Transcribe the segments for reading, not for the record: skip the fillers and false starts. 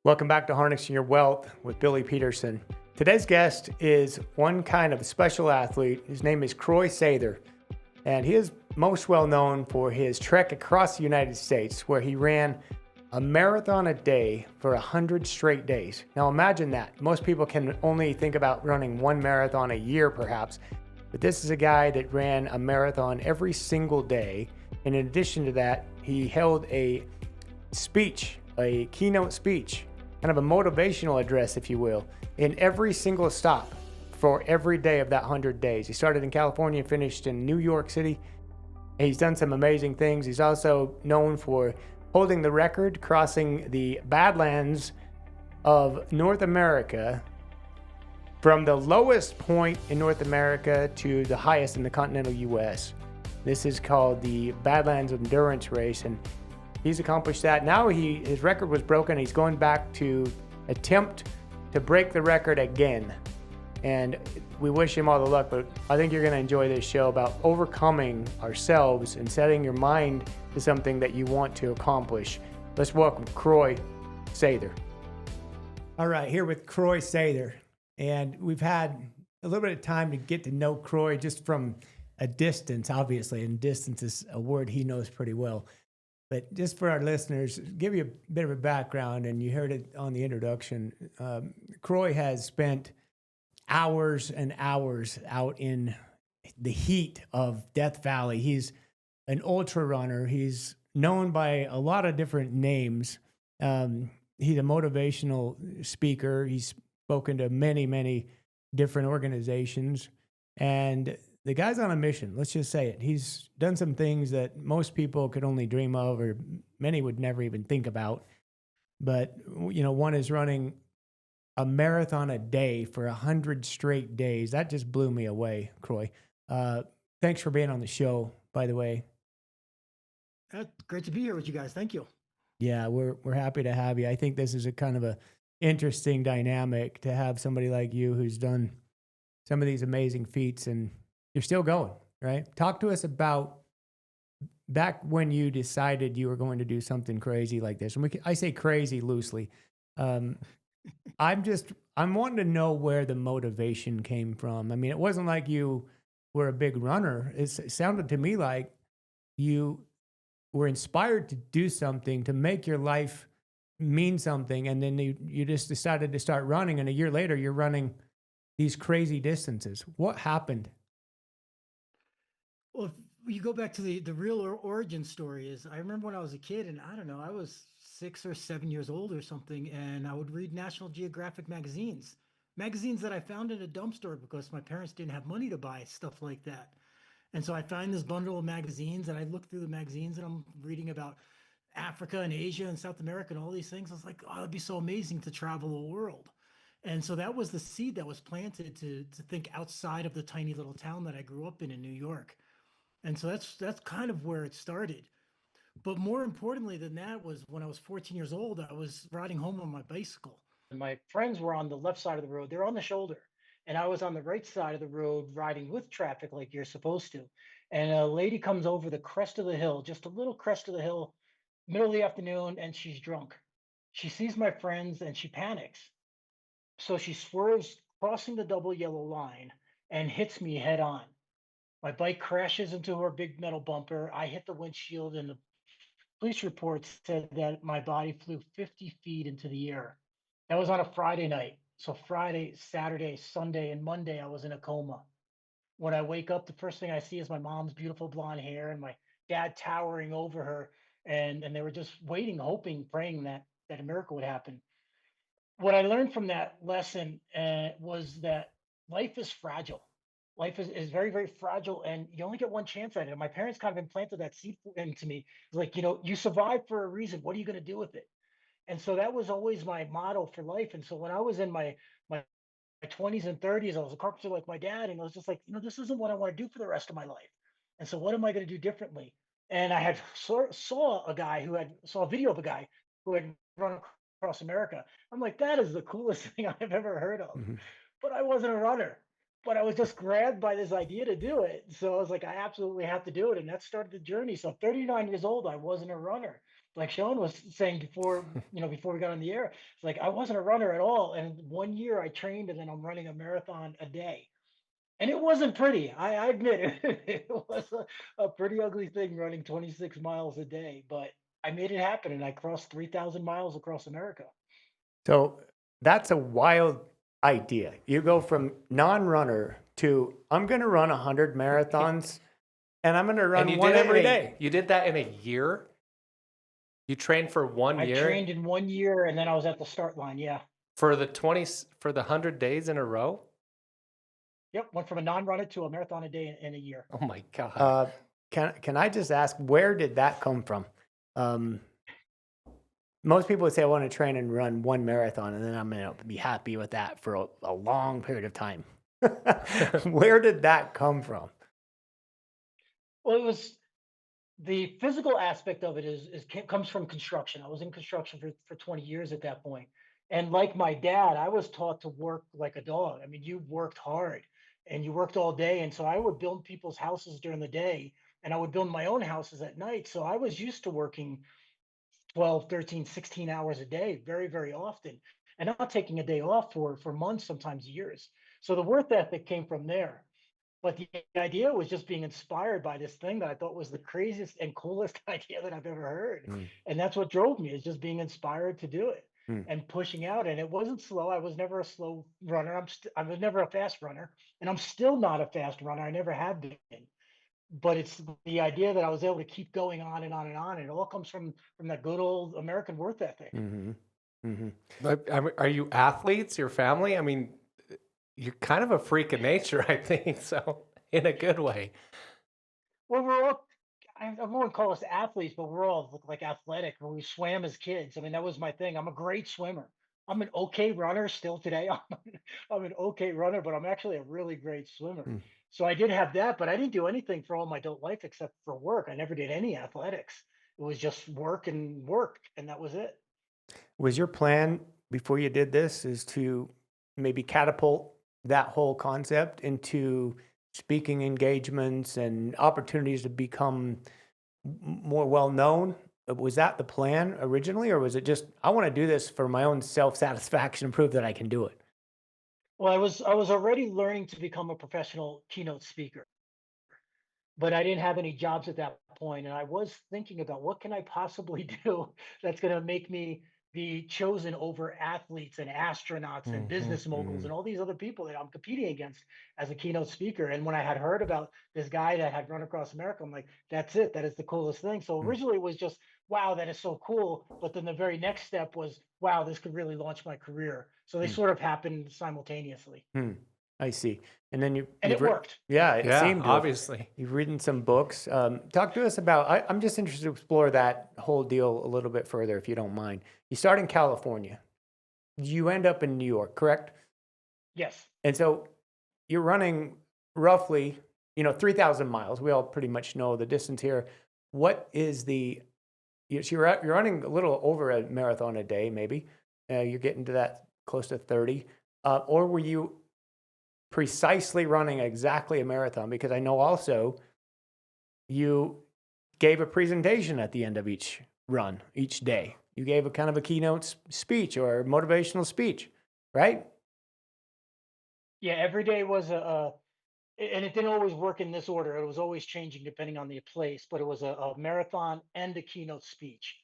Welcome back to Harnessing Your Wealth with Billy Peterson. Today's guest is one kind of special athlete. His name is Croix Sather, and he is most well known for his trek across the United States, where he ran a marathon a day for 100 straight days. Now imagine that. Most people can only think about running one marathon a year perhaps, but this is a guy that ran a marathon every single day. And in addition to that, he held a keynote speech, kind of a motivational address, if you will, in every single stop for every day of that 100 days. He started in California and finished in New York City. He's done some amazing things. He's also known for holding the record, crossing the Badlands of North America from the lowest point in North America to the highest in the continental US. This is called the Badlands Endurance Race, and he's accomplished that. Now his record was broken. He's going back to attempt to break the record again. And we wish him all the luck, but I think you're going to enjoy this show about overcoming ourselves and setting your mind to something that you want to accomplish. Let's welcome Croix Sather. All right, here with Croix Sather. And we've had a little bit of time to get to know Croix just from a distance, obviously, and distance is a word he knows pretty well. But just for our listeners, give you a bit of a background, and you heard it on the introduction. Croix has spent hours and hours out in the heat of Death Valley. He's an ultra runner. He's known by a lot of different names. He's a motivational speaker. He's spoken to many, many different organizations. And the guy's on a mission. Let's just say it. He's done some things that most people could only dream of, or many would never even think about. But, one is running a marathon a day for 100 straight days. That just blew me away, Croix. Thanks for being on the show, by the way. Great to be here with you guys. Thank you. Yeah, we're happy to have you. I think this is a kind of a interesting dynamic to have somebody like you who's done some of these amazing feats, and you're still going, right? Talk to us about back when you decided you were going to do something crazy like this. And I say crazy loosely. I'm wanting to know where the motivation came from. I mean, it wasn't like you were a big runner. It sounded to me like you were inspired to do something to make your life mean something, and then you just decided to start running, and a year later you're running these crazy distances. What happened? Well, if you go back to the real origin story is I remember when I was a kid, and I don't know, I was 6 or 7 years old or something, and I would read National Geographic magazines that I found in a dumpster because my parents didn't have money to buy stuff like that. And so I find this bundle of magazines, and I look through the magazines, and I'm reading about Africa and Asia and South America and all these things. I was like, oh, it'd be so amazing to travel the world. And so that was the seed that was planted to think outside of the tiny little town that I grew up in New York. And so that's kind of where it started. But more importantly than that was when I was 14 years old, I was riding home on my bicycle. And my friends were on the left side of the road, they're on the shoulder. And I was on the right side of the road riding with traffic like you're supposed to. And a lady comes over the crest of the hill, just a little crest of the hill, middle of the afternoon, and she's drunk. She sees my friends and she panics. So she swerves, crossing the double yellow line, and hits me head on. My bike crashes into her big metal bumper. I hit the windshield, and the police report said that my body flew 50 feet into the air. That was on a Friday night. So Friday, Saturday, Sunday, and Monday, I was in a coma. When I wake up, the first thing I see is my mom's beautiful blonde hair and my dad towering over her. And they were just waiting, hoping, praying that a miracle would happen. What I learned from that lesson was that life is fragile. Life is very, very fragile, and you only get one chance at it. And my parents kind of implanted that seed into me. It's like, you survive for a reason. What are you going to do with it? And so that was always my motto for life. And so when I was in my 20s and 30s, I was a carpenter like my dad, and I was just like, this isn't what I want to do for the rest of my life. And so what am I going to do differently? And I had saw a video of a guy who had run across America. I'm like, that is the coolest thing I've ever heard of. Mm-hmm. But I wasn't a runner. But I was just grabbed by this idea to do it. So I was like, I absolutely have to do it. And that started the journey. So 39 years old, I wasn't a runner. like Sean was saying before, before we got on the air, it's like I wasn't a runner at all. And 1 year I trained and then I'm running a marathon a day. And it wasn't pretty. I admit it. It was a pretty ugly thing running 26 miles a day, but I made it happen and I crossed 3,000 miles across America. So that's a wild idea. You go from non-runner to I'm going to run 100 marathons and I'm going to And run you one did it every day. you did that in a year? You trained for 1 I year trained in 1 year and then I was at the start line. Yeah. for for the 100 days in a row? Yep. Went from a non-runner to a marathon a day in a year. Oh my God. Can I just ask, where did that come from? Most people would say, I want to train and run one marathon, and then I'm going to be happy with that for a long period of time. Where did that come from? Well, it was the physical aspect of it comes from construction. I was in construction for 20 years at that point. And like my dad, I was taught to work like a dog. I mean, you worked hard and you worked all day. And so I would build people's houses during the day and I would build my own houses at night. So I was used to working 12, 13, 16 hours a day very, very often and not taking a day off for months, sometimes years. So the work ethic came from there. But the idea was just being inspired by this thing that I thought was the craziest and coolest idea that I've ever heard. Mm, And that's what drove me, is just being inspired to do it mm, and pushing out. And it wasn't slow. I was never a slow runner. I was never a fast runner, and I'm still not a fast runner. I never have been. But it's the idea that I was able to keep going on and on and on. And it all comes from that good old American work ethic. mm-hmm, mm-hmm. But are you athletes, your family? I mean, you're kind of a freak of nature, I think, so in a good way. Well, we're all, I won't call us athletes, but we're all look like athletic. When we swam as kids, I mean, that was my thing. I'm a great swimmer. I'm an okay runner still today. I'm an okay runner, but I'm actually a really great swimmer. Mm. So I did have that, but I didn't do anything for all my adult life except for work. I never did any athletics. It was just work, and that was it. Was your plan before you did this is to maybe catapult that whole concept into speaking engagements and opportunities to become more well known? Was that the plan originally, or was it just I want to do this for my own self satisfaction and prove that I can do it? Well, I was already learning to become a professional keynote speaker, but I didn't have any jobs at that point, and I was thinking about what can I possibly do that's going to make me be chosen over athletes and astronauts and Mm-hmm, business moguls mm-hmm, and all these other people that I'm competing against as a keynote speaker. And when I had heard about this guy that had run across America, I'm like, that's it. That is the coolest thing. So originally it was just, wow, that is so cool. But then the very next step was, wow, this could really launch my career. So they mm-hmm. sort of happened simultaneously, I see. And then and it worked. yeah, it Yeah, seemed to have. obviously. You've written some books. Talk to us about, I'm just interested to explore that whole deal a little bit further, if you don't mind. You start in California. You end up in New York, correct? Yes. And so you're running roughly, 3,000 miles. We all pretty much know the distance here. What is so you're running a little over a marathon a day, maybe. You're getting to that close to 30. Or were you precisely running exactly a marathon? Because I know also you gave a presentation at the end of each run, each day. You gave a kind of a keynote speech or a motivational speech, right? Yeah, every day was and it didn't always work in this order. It was always changing depending on the place, but it was a marathon and a keynote speech.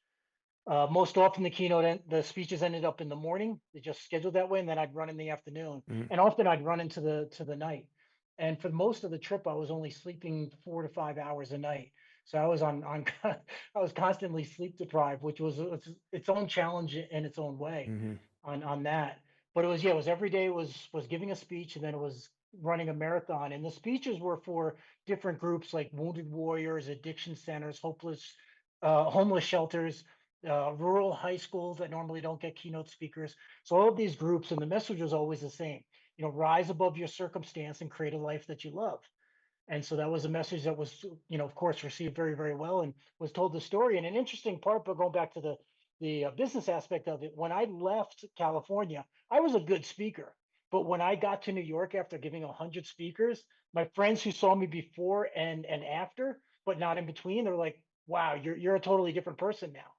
Most often, the speeches ended up in the morning. They just scheduled that way, and then I'd run in the afternoon. Mhm. And often I'd run into the night. And for most of the trip, I was only sleeping 4 to 5 hours a night. So I was on I was constantly sleep deprived, which was its own challenge in its own way Mhm. on that. But it was every day was giving a speech, and then it was running a marathon. And the speeches were for different groups like wounded warriors, addiction centers, homeless shelters, rural high schools that normally don't get keynote speakers. So all of these groups, and the message was always the same. Rise above your circumstance and create a life that you love. And so that was a message that was, of course, received very, very well, and was told the story. And an interesting part, but going back to the business aspect of it, when I left California, I was a good speaker. But when I got to New York after giving 100 speakers, my friends who saw me before and after, but not in between, they're like, "Wow, you're a totally different person now."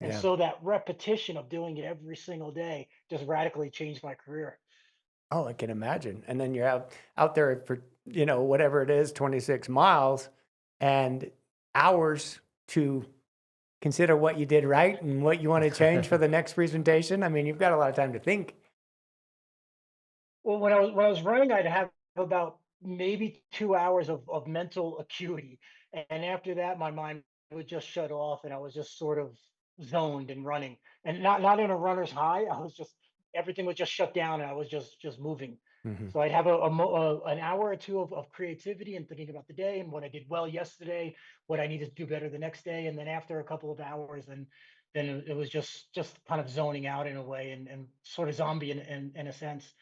And Yeah. so that repetition of doing it every single day just radically changed my career. Oh, I can imagine. And then you're out there for, whatever it is, 26 miles and hours to consider what you did right and what you want to change for the next presentation. I mean, you've got a lot of time to think. Well, when I was running, I'd have about maybe 2 hours of mental acuity, and after that, my mind would just shut off, and I was just sort of zoned and running, and not in a runner's high. I was just everything was just shut down, and I was just moving. Hmm. So I'd have an hour or two of creativity and thinking about the day and what I did well yesterday, what I needed to do better the next day, and then after a couple of hours, then it was just kind of zoning out in a way and sort of zombie in a sense.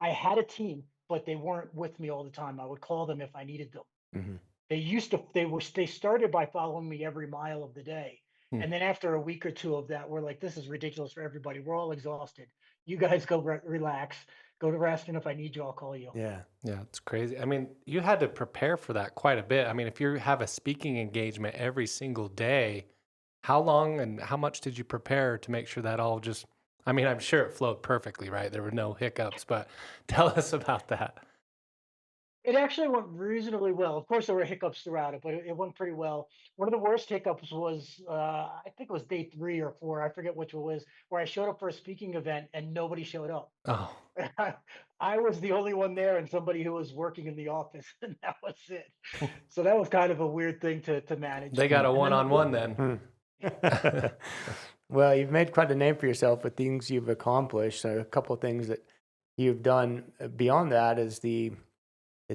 I had a team, but they weren't with me all the time. I would call them if I needed them. Hmm. They started by following me every mile of the day. Hmm. And then after a week or two of that, we're like, this is ridiculous for everybody. We're all exhausted. You guys go relax, go to rest. And if I need you, I'll call you. Yeah. Yeah, it's crazy. I mean, you had to prepare for that quite a bit. I mean, if you have a speaking engagement every single day, how long and how much did you prepare to make sure that all just, I mean, I'm sure it flowed perfectly, right? There were no hiccups, but tell us about that. It actually went reasonably well. Of course, there were hiccups throughout it, but it went pretty well. One of the worst hiccups was, I think it was day 3 or 4. I forget which it was, where I showed up for a speaking event and nobody showed up. Oh, I was the only one there and somebody who was working in the office, and that was it. So that was kind of a weird thing to manage. they got a And then one-on-one then. Hmm. Well, you've made quite a name for yourself with things you've accomplished. So a couple of things that you've done beyond that is the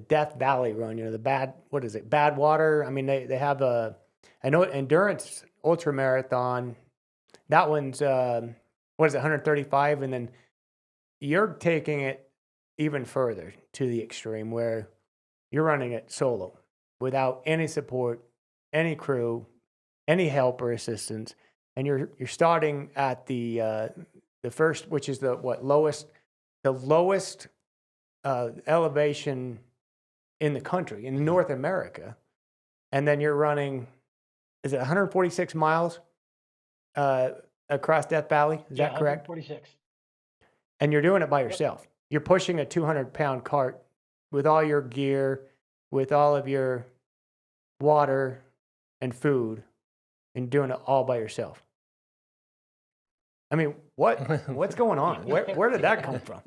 Death Valley run, the what is it? Bad water. I mean, they have I know endurance ultra marathon. That one's, what is it? 135. And then you're taking it even further to the extreme where you're running it solo without any support, any crew, any help or assistance. And you're starting at the first, which is the lowest elevation in the country, in North America. And then you're running, is it 146 miles across Death Valley? Is yeah, that correct? 146. And you're doing it by Yep. yourself. You're pushing a 200-pound cart with all your gear, with all of your water and food, and doing it all by yourself. I mean, what's going on? Where did that come from?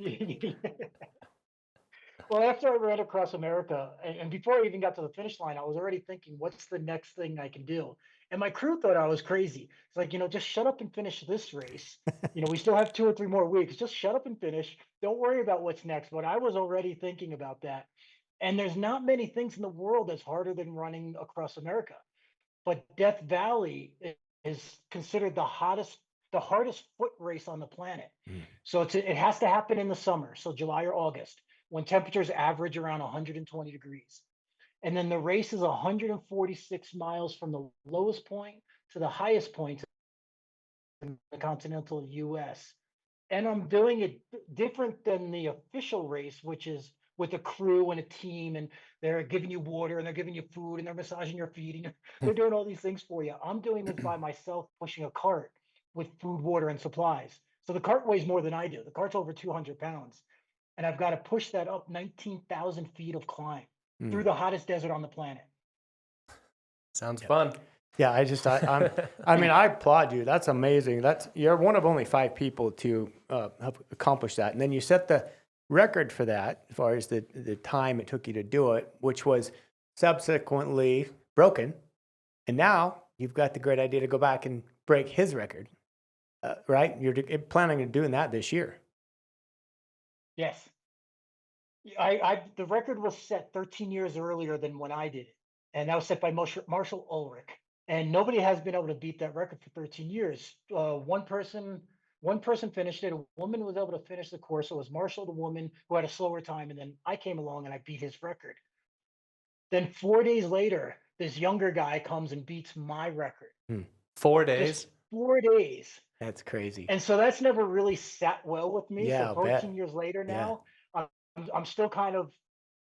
Well, after I ran across America, and before I even got to the finish line, I was already thinking, what's the next thing I can do? And my crew thought I was crazy. It's like, just shut up and finish this race. We still have 2 or 3 more weeks. Just shut up and finish. Don't worry about what's next. But I was already thinking about that. And there's not many things in the world that's harder than running across America. But Death Valley is considered the hardest foot race on the planet. Mm. So it has to happen in the summer, so July or August, when temperatures average around 120 degrees. And then the race is 146 miles from the lowest point to the highest point in the continental US. And I'm doing it different than the official race, which is with a crew and a team, and they're giving you water and they're giving you food and they're massaging your feet and they're doing all these things for you. I'm doing this by myself, pushing a cart with food, water, and supplies. So the cart weighs more than I do. The cart's over 200 pounds, and I've got to push that up 19,000 feet of climb through Mm. the hottest desert on the planet. Sounds fun. Yeah, I mean, I applaud you. That's amazing. You're one of only 5 people to have accomplished that. And then you set the record for that as far as the time it took you to do it, which was subsequently broken. And now you've got the great idea to go back and break his record, right? You're planning on doing that this year. Yes. The record was set 13 years earlier than when I did it, and that was set by Marshall Ulrich. And nobody has been able to beat that record for 13 years. One person finished it. A woman was able to finish the course. So it was Marshall, the woman, who had a slower time, and then I came along and I beat his record. Then 4 days later, this younger guy comes and beats my record. 4 days. Just 4 days. That's crazy. And so that's never really sat well with me. Yeah, So I'll 13 bet. years later Yeah. now, I'm still kind of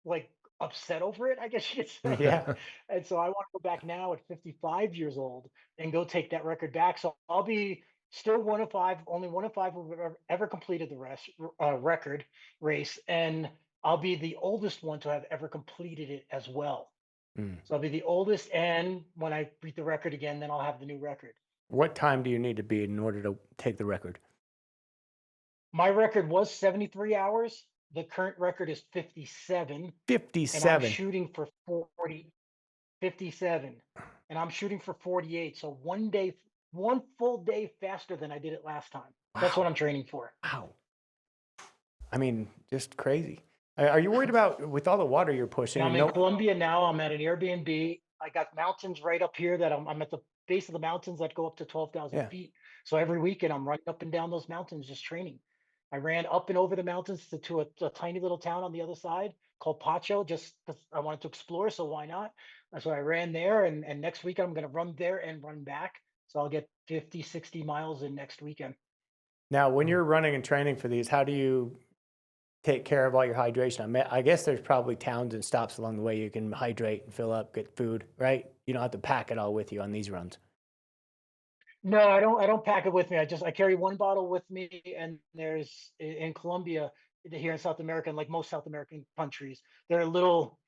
like upset over it, I guess you could say. Yeah. And so I want to go back now at 55 years old and go take that record back. So I'll be Still one of five, only one of five who have ever completed the record race, and I'll be the oldest one to have ever completed it as well. Mm. So I'll be the oldest, and when I beat the record again, then I'll have the new record. What time do you need to be in order to take the record? My record was 73 hours. The current record is 57, and I'm 57. shooting for 40, 57, and I'm shooting for 48. So one day, one full day faster than I did it last time. That's what Wow. I'm training for. Wow. I mean, just crazy. Are you worried about with all the water you're And pushing I'm and in no? Colombia now. I'm at an Airbnb. I got mountains right up here that I'm at the base of the mountains that go up to 12,000 Yeah. feet. So every weekend I'm running up and down those mountains just training. I ran up and over the mountains to a tiny little town on the other side called Pacho, just because I wanted to explore. So why not? So I ran there, and next weekend I'm going to run there and run back. So I'll get 50, 60 miles in next weekend. Now, when Mm. you're running and training for these, how do you take care of all your hydration? I guess there's probably towns and stops along the way you can hydrate and fill up, get food, right? You don't have to pack it all with you on these runs. No, I don't pack it with me. I carry one bottle with me, and there's in Colombia, here in South America, and like most South American countries, there are little,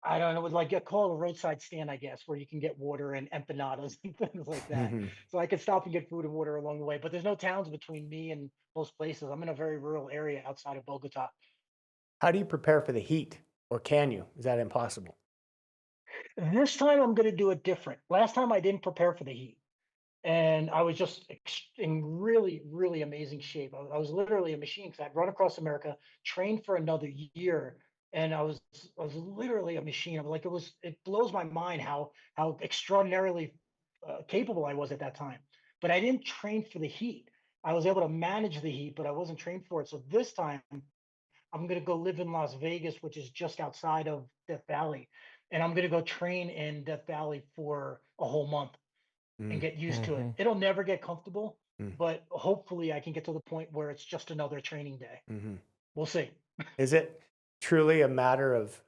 I don't know, like get called a roadside stand, I guess, where you can get water and empanadas and things like that. Hmm. So I can stop and get food and water along the way. But there's no towns between me and most places. I'm in a very rural area outside of Bogota. How do you prepare for the heat, or can you? Is that impossible? This time I'm going to do it different. Last time I didn't prepare for the heat, and I was just in really, really amazing shape. I was literally a machine because I'd run across America, trained for another year, and I was literally a machine. I'm like, it blows my mind how extraordinarily capable I was at that time. But I didn't train for the heat. I was able to manage the heat, but I wasn't trained for it. So this time I'm going to go live in Las Vegas, which is just outside of Death Valley, and I'm going to go train in Death Valley for a whole month and Mm, get used to it. Mhm. It'll never get comfortable, mm, but hopefully I can get to the point where it's just another training day. hmm. We'll see. Is it truly a matter of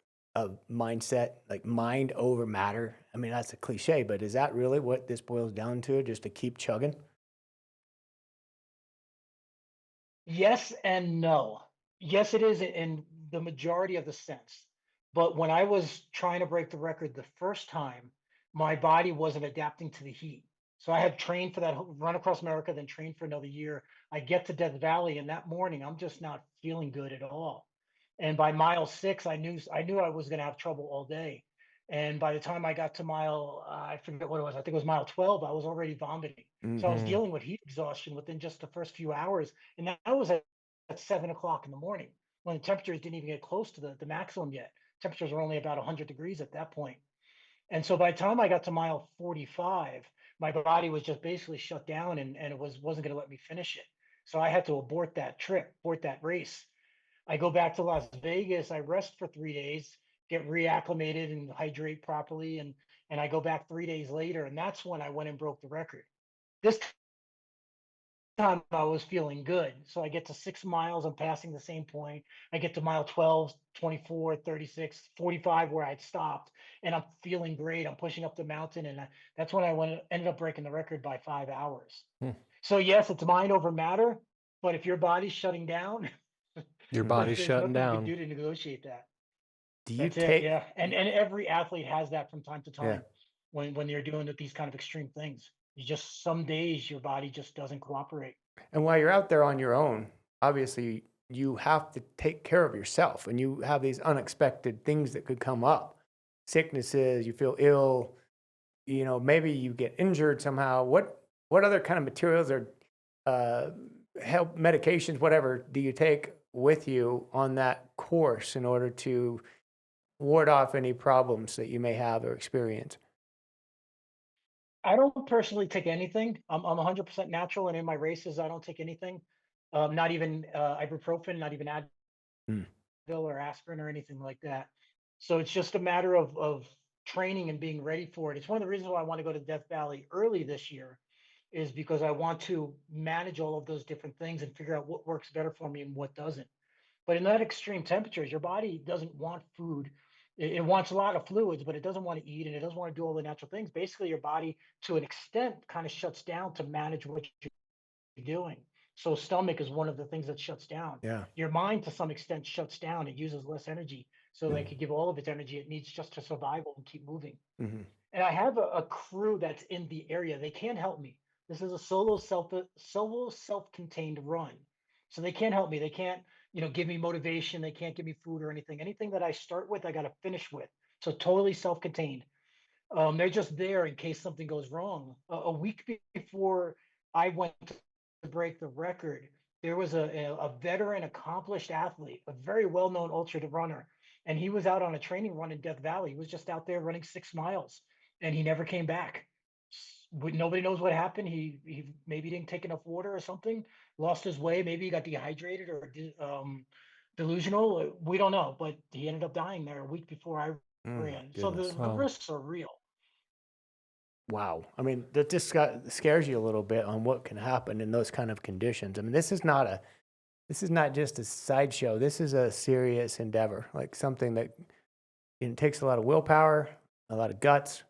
mindset, like mind over matter? I mean, that's a cliche, but is that really what this boils down to? Just to keep chugging? Yes and no. Yes, it is in the majority of the sense. But when I was trying to break the record the first time, my body wasn't adapting to the heat. So I had trained for that run across America, then trained for another year. I get to Death Valley, and that morning I'm just not feeling good at all. And by mile six, I knew I was going to have trouble all day. And by the time I got to mile, I forget what it was. I think it was mile 12. I was already vomiting. So I was Mm-hmm. Mm. dealing with heat exhaustion within just the first few hours, and that was at 7 o'clock in the morning when the temperatures didn't even get close to the maximum yet. Temperatures were only about 100 degrees at that point. And so by the time I got to mile 45, my body was just basically shut down, and it wasn't going to let me finish it. So I had to abort that trip, abort that race. I go back to Las Vegas, I rest for 3 days, get reacclimated and hydrate properly, and I go back 3 days later, and that's when I went and broke the record. This time I was feeling good. So I get to 6 miles, I'm passing the same point. I get to mile 12, 24, 36, 45, where I'd stopped, and I'm feeling great. I'm pushing up the mountain, and that's when ended up breaking the record by 5 hours. Hmm. So yes, it's mind over matter, but if your body's shutting down, Your Hmm. body's there's shutting nothing you can down. do to negotiate that. Do you That's it. take? Yeah. And every athlete has that from time to Yeah. time when they're doing these kind of extreme things. You just some days your body just doesn't cooperate. And while you're out there on your own, obviously you have to take care of yourself, and you have these unexpected things that could come up, sicknesses. You feel ill. Maybe you get injured somehow. What other kind of materials or uh, help medications, whatever, do you take with you on that course in order to ward off any problems that you may have or experience? I don't personally take anything. I'm 100% natural, and in my races, I don't take anything. Not even ibuprofen, not even Advil Mm. or aspirin or anything like that. So it's just a matter of training and being ready for it. It's one of the reasons why I want to go to Death Valley early this year, is because I want to manage all of those different things and figure out what works better for me and what doesn't. But in that extreme temperatures, your body doesn't want food. It wants a lot of fluids, but it doesn't want to eat and it doesn't want to do all the natural things. Basically, your body, to an extent, kind of shuts down to manage what you're doing. So, stomach is one of the things that shuts down. Yeah. Your mind, to some extent, shuts down. It uses less energy, so they could give all of its energy it needs just to survival and keep moving. Mm-hmm. And I have a crew that's in the area. They can't help me. This is a solo self-contained run. So they can't help me. They can't, give me motivation. They can't give me food or anything. Anything that I start with, I got to finish with. So totally self-contained. They're just there in case something goes wrong. A week before I went to break the record, there was a veteran, accomplished athlete, a very well-known ultra runner, and he was out on a training run in Death Valley. He was just out there running 6 miles, and he never came back. Nobody knows what happened. He maybe didn't take enough water or something, lost his way. Maybe he got dehydrated or delusional. We don't know, but he ended up dying there a week before I ran. So Goodness. the risks are real. Wow. I mean, that just scares you a little bit on what can happen in those kind of conditions. I mean, this is not just a sideshow. This is a serious endeavor, like something that it takes a lot of willpower, a lot of guts,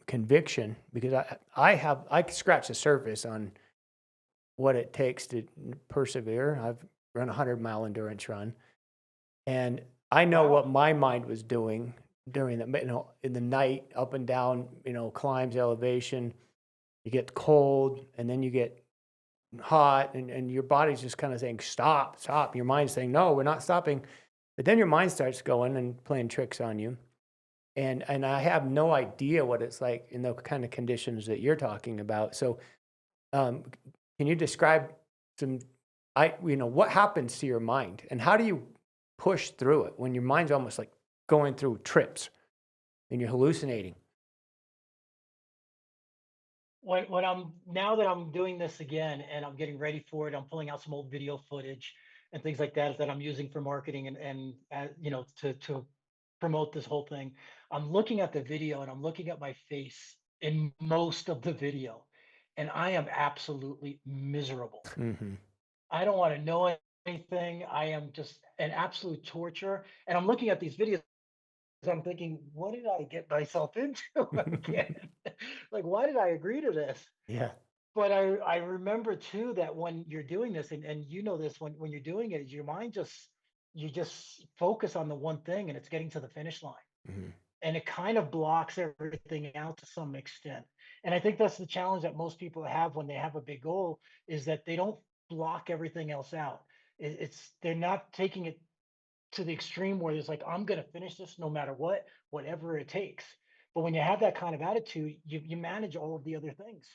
conviction, because I scratch the surface on what it takes to persevere. I've run a 100-mile endurance run, and I know what my mind was doing during the, in the night, up and down, climbs, elevation. You get cold, and then you get hot, and your body's just kind of saying, stop, stop. Your mind's saying, no, we're not stopping. But then your mind starts going and playing tricks on you. And I have no idea what it's like in the kind of conditions that you're talking about. So can you describe what happens to your mind, and how do you push through it when your mind's almost like going through trips and you're hallucinating? When now that I'm doing this again and I'm getting ready for it, I'm pulling out some old video footage and things like that I'm using for marketing and to promote this whole thing. I'm looking at the video and I'm looking at my face in most of the video, and I am absolutely miserable. Mm-hmm. I don't want to know anything. I am just an absolute torture. And I'm looking at these videos. I'm thinking, what did I get myself into again? Like, why did I agree to this? Yeah. But I remember too that when you're doing this, and you know this, when you're doing it, your mind you just focus on the one thing, and it's getting to the finish line. Mm-hmm. And it kind of blocks everything out to some extent. And I think that's the challenge that most people have when they have a big goal, is that they don't block everything else out. They're not taking it to the extreme where it's like, I'm going to finish this no matter what, whatever it takes. But when you have that kind of attitude, you manage all of the other things.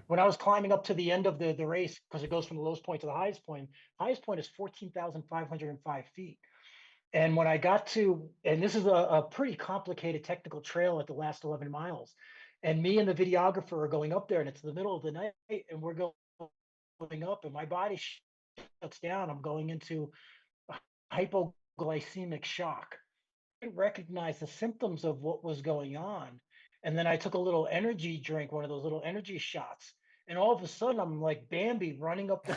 When I was climbing up to the end of the race, because it goes from the lowest point to the highest point is 14,505 feet. And when I got to, and this is a pretty complicated technical trail at the last 11 miles, and me and the videographer are going up there, and it's the middle of the night, and we're going up, and my body shuts down. I'm going into hypoglycemic shock. I didn't recognize the symptoms of what was going on. And then I took a little energy drink, one of those little energy shots. And all of a sudden, I'm like Bambi running up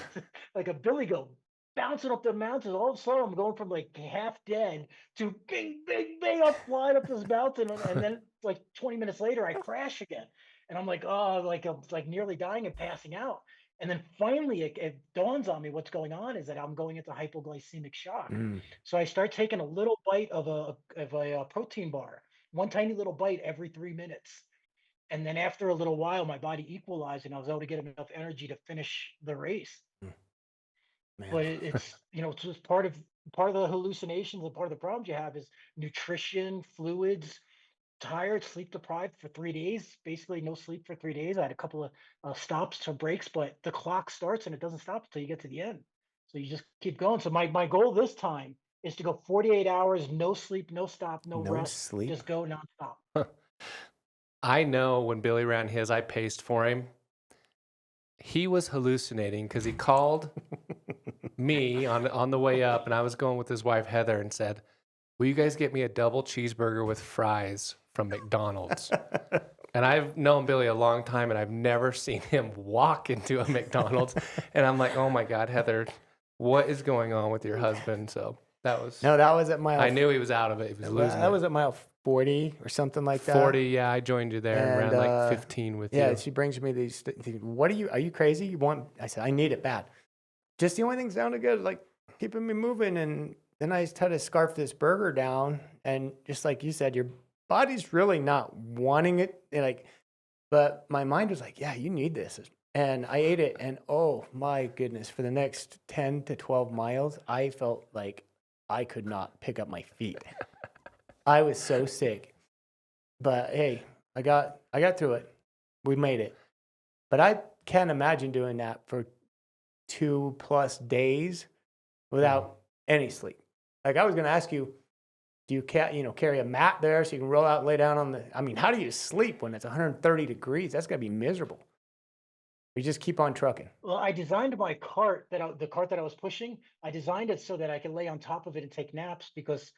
like a billy goat, bouncing up the mountains. All of a sudden, I'm going from like half dead to bing, bing, bing, up, flying up this mountain. And then like 20 minutes later, I crash again. And I'm like, oh, I'm like nearly dying and passing out. And then finally, it dawns on me what's going on is that I'm going into hypoglycemic shock. So I start taking a little bite of a protein bar, one tiny little bite every 3 minutes. And then after a little while, my body equalized and I was able to get enough energy to finish the race. Man. But it's it's just part of the hallucinations, and part of the problems you have is nutrition, fluids, tired, sleep deprived for 3 days, basically no sleep for 3 days. I had a couple of stops to breaks, but the clock starts and it doesn't stop until you get to the end. So you just keep going. So my goal this time is to go 48 hours, no sleep, no stop, no rest, sleep. just go nonstop. I know when Billy ran his, I paced for him. He was hallucinating because he called me on the way up, and I was going with his wife, Heather, and said, will you guys get me a double cheeseburger with fries from McDonald's? And I've known Billy a long time, and I've never seen him walk into a McDonald's. And I'm like, oh my God, Heather, what is going on with your husband? So That was. No, that was at I mile. knew he was out of it. He was losing That it. was at mile 40 or something like that. 40. Yeah, I joined you there and And ran like 15 with yeah, you. she brings me these. What are you crazy? You want? I said I need it bad. Just the only thing sounded good, like keeping me moving. And then I tried to scarf this burger down, and just like you said, your body's really not wanting it. Like, but my mind was like, yeah, you need this. And I ate it, and oh my goodness, for the next 10 to 12 miles, I felt like I could not pick up my feet. I was so sick. But hey, I got through it. We made it. But I can't imagine doing that for 2+ days without any sleep. Like I was going to ask you, do you carry a mat there so you can roll out and lay down on the? I mean, how do you sleep when it's 130 degrees? That's got to be miserable. You just keep on trucking. Well, I designed my cart the cart that I was pushing. I designed it so that I could lay on top of it and take naps because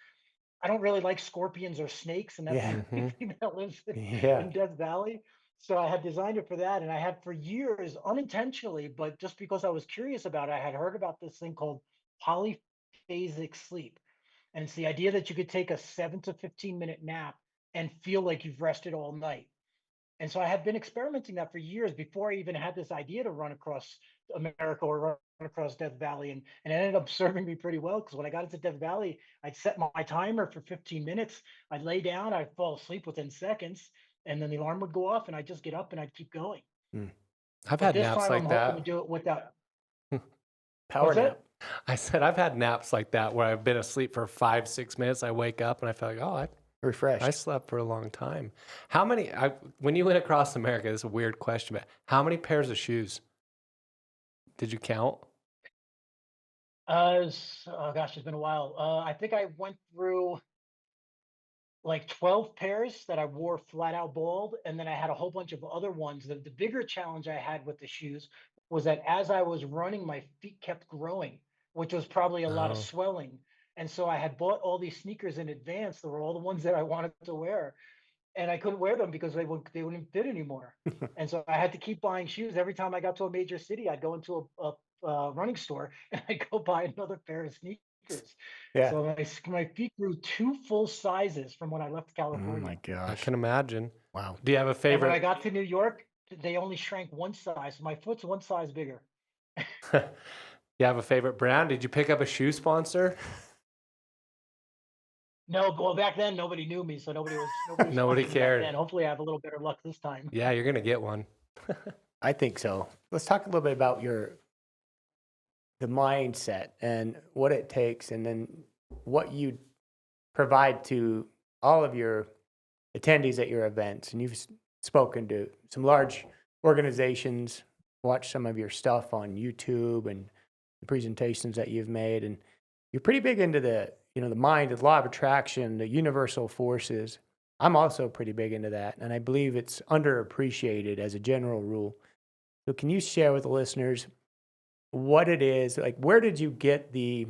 I don't really like scorpions or snakes, and that's Yeah. the only thing that lives Yeah. in Death Valley. So I had designed it for that, and I had for years unintentionally, but just because I was curious about it, I had heard about this thing called polyphasic sleep, and it's the idea that you could take a 7 to 15 minute nap and feel like you've rested all night. And so I had been experimenting that for years before I even had this idea to run across America or run across Death Valley. And it ended up serving me pretty well because when I got into Death Valley, I'd set my timer for 15 minutes. I'd lay down, I'd fall asleep within seconds, and then the alarm would go off and I'd just get up and I'd keep going. Mm. I've But had this naps time I'm like hoping to that. do it without. Power What's nap. that? I said I've had naps like that where I've been asleep for 5, 6 minutes. I wake up and I feel like, oh, I Refreshed. slept for a long time. How many? When you went across America, this is a weird question, but how many pairs of shoes did you count? Oh gosh, it's been a while. I think I went through like 12 pairs that I wore flat out bald. And then I had a whole bunch of other ones. The bigger challenge I had with the shoes was that as I was running, my feet kept growing, which was probably a lot of Oh, swelling. And so I had bought all these sneakers in advance. They were all the ones that I wanted to wear. And I couldn't wear them because they wouldn't fit anymore. And so I had to keep buying shoes. Every time I got to a major city, I'd go into a running store and I'd go buy another pair of sneakers. Yeah. So my feet grew 2 full sizes from when I left Oh my California. I gosh. can imagine. Wow. Do you have a And when I favorite? got to New York, they only shrank one size. My foot's one size bigger. You have a favorite brand? Did you pick up a shoe sponsor? No, well back then nobody knew me, so nobody Nobody sponsored me back cared. then. Hopefully I have a little better luck this time. Yeah, you're gonna get one. I think so. Let's talk a little bit about the mindset and what it takes, and then what you provide to all of your attendees at your events. And you've spoken to some large organizations, watched some of your stuff on YouTube and the presentations that you've made, and you're pretty big into the mind, the law of attraction, the universal forces. I'm also pretty big into that, and I believe it's underappreciated as a general rule. So can you share with the listeners what it is? Like, where did you get the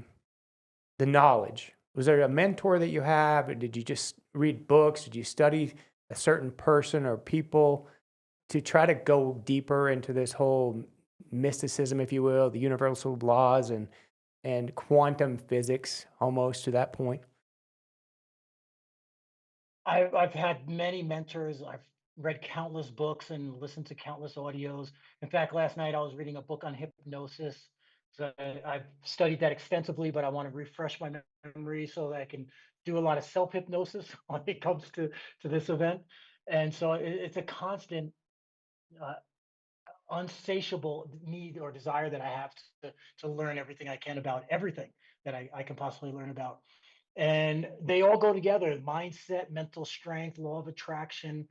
knowledge? Was there a mentor that you have? Or did you just read books? Did you study a certain person or people to try to go deeper into this whole mysticism, if you will, the universal laws and quantum physics almost to that point? I've had many mentors. I've read countless books and listened to countless audios. In fact, last night I was reading a book on hypnosis. So I've studied that extensively, but I want to refresh my memory so that I can do a lot of self hypnosis when it comes to this event. And so it's a constant, uh, unsatiable need or desire that I have to learn everything I can about everything that I can possibly learn about. And they all go together: mindset, mental strength, law of attraction,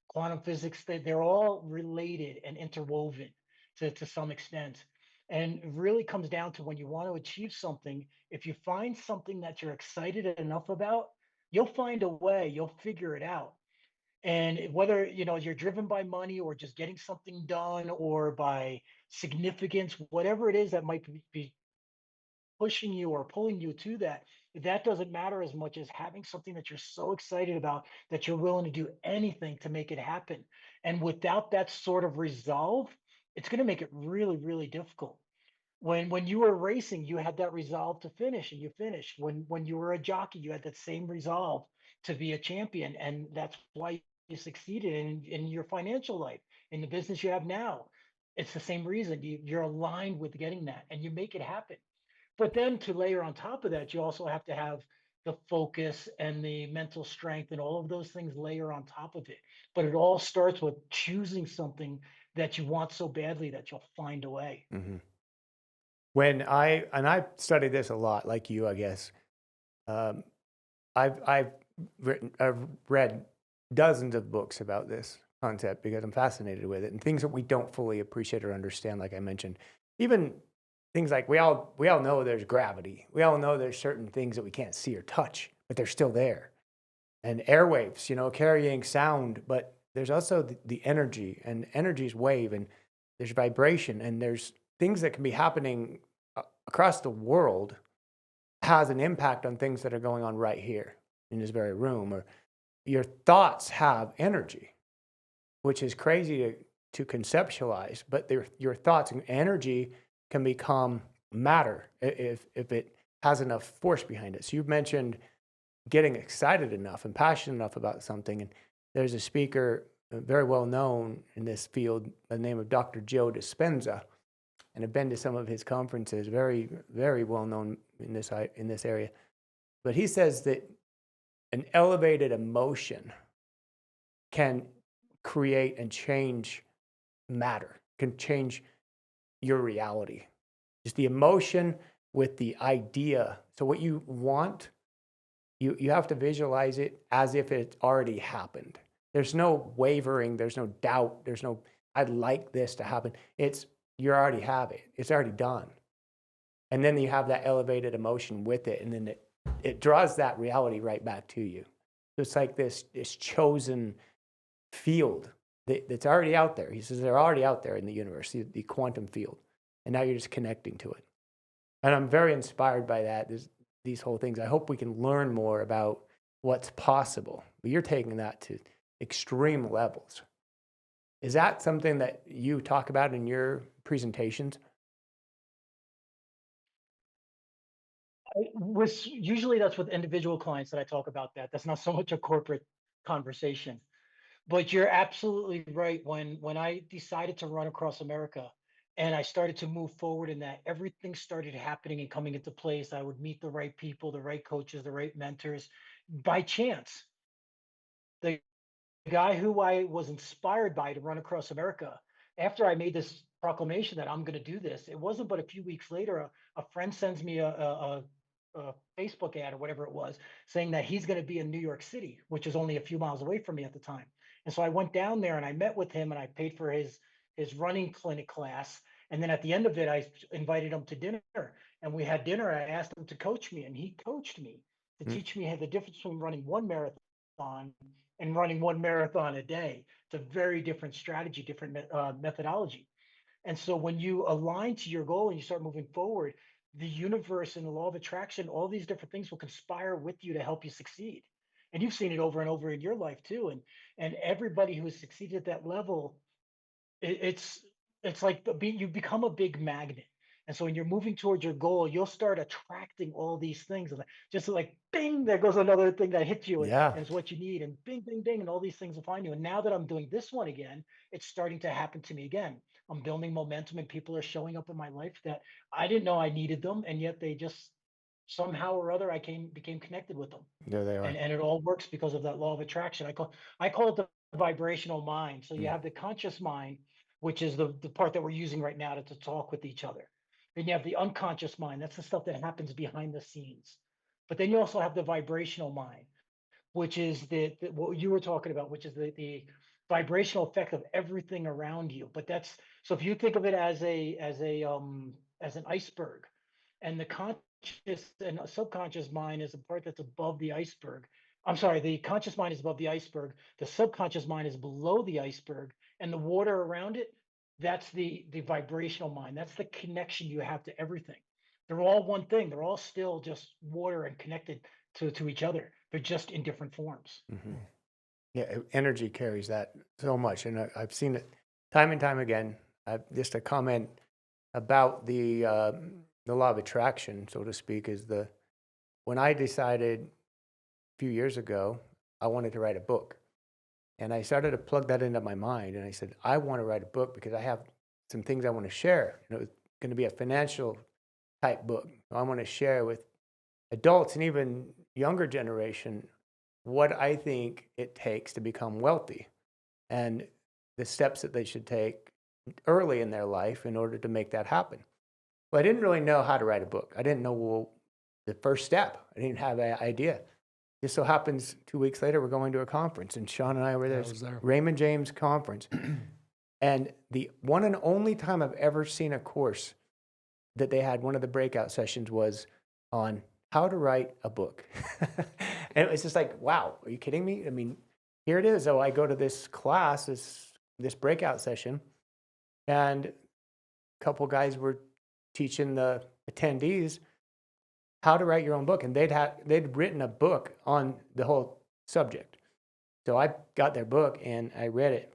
quantum physics. They're all related and interwoven to some extent. And it really comes down to when you want to achieve something, if you find something that you're excited enough about, you'll find a way, you'll figure it out. And whether you're driven by money or just getting something done or by significance, whatever it is that might be pushing you or pulling you to that, that doesn't matter as much as having something that you're so excited about that you're willing to do anything to make it happen. And without that sort of resolve, it's going to make it really, really difficult. When you were racing, you had that resolve to finish, and you finished. When you were a jockey, you had that same resolve to be a champion, and that's why you succeeded in your financial life, in the business you have now. It's the same reason you're aligned with getting that, and you make it happen. But then to layer on top of that, you also have to have the focus and the mental strength, and all of those things layer on top of it. But it all starts with choosing something that you want so badly that you'll find a way. Hmm. And I studied this a lot, like you, I guess. Um, I've read dozens of books about this concept because I'm fascinated with it, and things that we don't fully appreciate or understand, like I mentioned. Even things like we all know there's gravity. We all know there's certain things that we can't see or touch, but they're still there. And airwaves, carrying sound, but there's also the energy, and energy is wave, and there's vibration, and there's things that can be happening across the world has an impact on things that are going on right here in this very room. Or your thoughts have energy, which is crazy to conceptualize, but your thoughts and energy can become matter if it has enough force behind it. So you've mentioned getting excited enough and passionate enough about something. And there's a speaker very well known in this field by the name of Dr. Joe Dispenza. And I've been to some of his conferences, very, very well known in this area. But he says that an elevated emotion can create and change matter, can change your reality. Just the emotion with the idea. So what you want, you have to visualize it as if it already happened. There's no wavering, there's no doubt, there's no, I'd like this to happen. It's, you already have it. It's already done. And then you have that elevated emotion with it, and then it draws that reality right back to you. So it's like this chosen field that's already out there. He says they're already out there in the universe, the quantum field. And now you're just connecting to it. And I'm very inspired by that, these whole things. I hope we can learn more about what's possible. But you're taking that to extreme levels. Is that something that you talk about in your presentations? Usually that's with individual clients that I talk about that. That's not so much a corporate conversation. But you're absolutely right. When I decided to run across America and I started to move forward in that, everything started happening and coming into place. I would meet the right people, the right coaches, the right mentors by chance. The guy who I was inspired by to run across America, after I made this proclamation that I'm going to do this, it wasn't but a few weeks later, a friend sends me a Facebook ad or whatever it was, saying that he's going to be in New York City, which is only a few miles away from me at the time. And so I went down there and I met with him and I paid for his running clinic class. And then at the end of it, I invited him to dinner and we had dinner. I asked him to coach me and he coached me to Mm. teach me the difference between running one marathon and running one marathon a day. It's a very different strategy, different methodology. And so when you align to your goal and you start moving forward, the universe and the law of attraction, all these different things will conspire with you to help you succeed. And you've seen it over and over in your life too. And everybody who has succeeded at that level, it's it's like you become a big magnet. And so when you're moving towards your goal, you'll start attracting all these things. And just like bing, there goes another thing that hits you Yeah. and it's what you need. And bing, bing, bing, and all these things will find you. And now that I'm doing this one again, it's starting to happen to me again. I'm building momentum and people are showing up in my life that I didn't know I needed them. And yet they just somehow or other became connected with them. There they are. And it all works because of that law of attraction. I call it the vibrational mind. So you Mm. have the conscious mind, which is the part that we're using right now to talk with each other. Then you have the unconscious mind. That's the stuff that happens behind the scenes. But then you also have the vibrational mind, which is what you were talking about, which is the vibrational effect of everything around you. But that's so if you think of it as an iceberg, and the conscious and subconscious mind is the part that's above the iceberg. I'm sorry, the conscious mind is above the iceberg. The subconscious mind is below the iceberg, and the water around it, that's the vibrational mind. That's the connection you have to everything. They're all one thing. They're all still just water and connected to each other. They're just in different forms. Mm-hmm. Yeah, energy carries that so much, and I've seen it time and time again. Just a comment about the law of attraction, so to speak, is when I decided a few years ago I wanted to write a book, and I started to plug that into my mind, and I said I want to write a book because I have some things I want to share. You know, it's going to be a financial type book. I want to share with adults and even younger generation what I think it takes to become wealthy and the steps that they should take early in their life in order to make that happen. Well, I didn't really know how to write a book. I didn't know the first step. I didn't have an idea. Just so happens 2 weeks later, we're going to a conference, and Sean and I were there. I was there. Raymond James conference. And the one and only time I've ever seen a course that they had, one of the breakout sessions was on how to write a book. And it was just like, wow, are you kidding me? I mean, here it is. So I go to this class, this breakout session, and a couple guys were teaching the attendees how to write your own book, and they'd written a book on the whole subject. So I got their book and I read it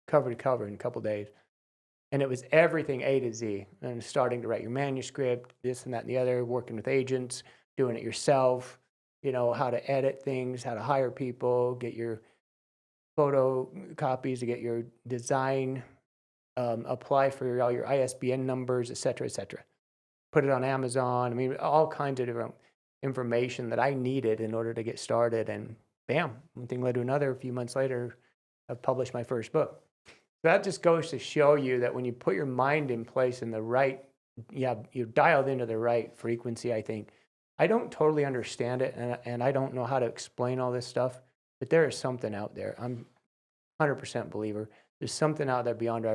cover to cover in a couple days, and it was everything A to Z. And starting to write your manuscript, this and that and the other, working with agents, doing it yourself. You know, how to edit things, how to hire people, get your photo copies, to get your design, apply for all your ISBN numbers, et cetera, et cetera. Put it on Amazon. I mean, all kinds of different information that I needed in order to get started. And bam, one thing led to another. A few months later, I've published my first book. So that just goes to show you that when you put your mind in place in the right, you're dialed into the right frequency, I think. I don't totally understand it, and I don't know how to explain all this stuff, but there is something out there. I'm 100% believer. There's something out there beyond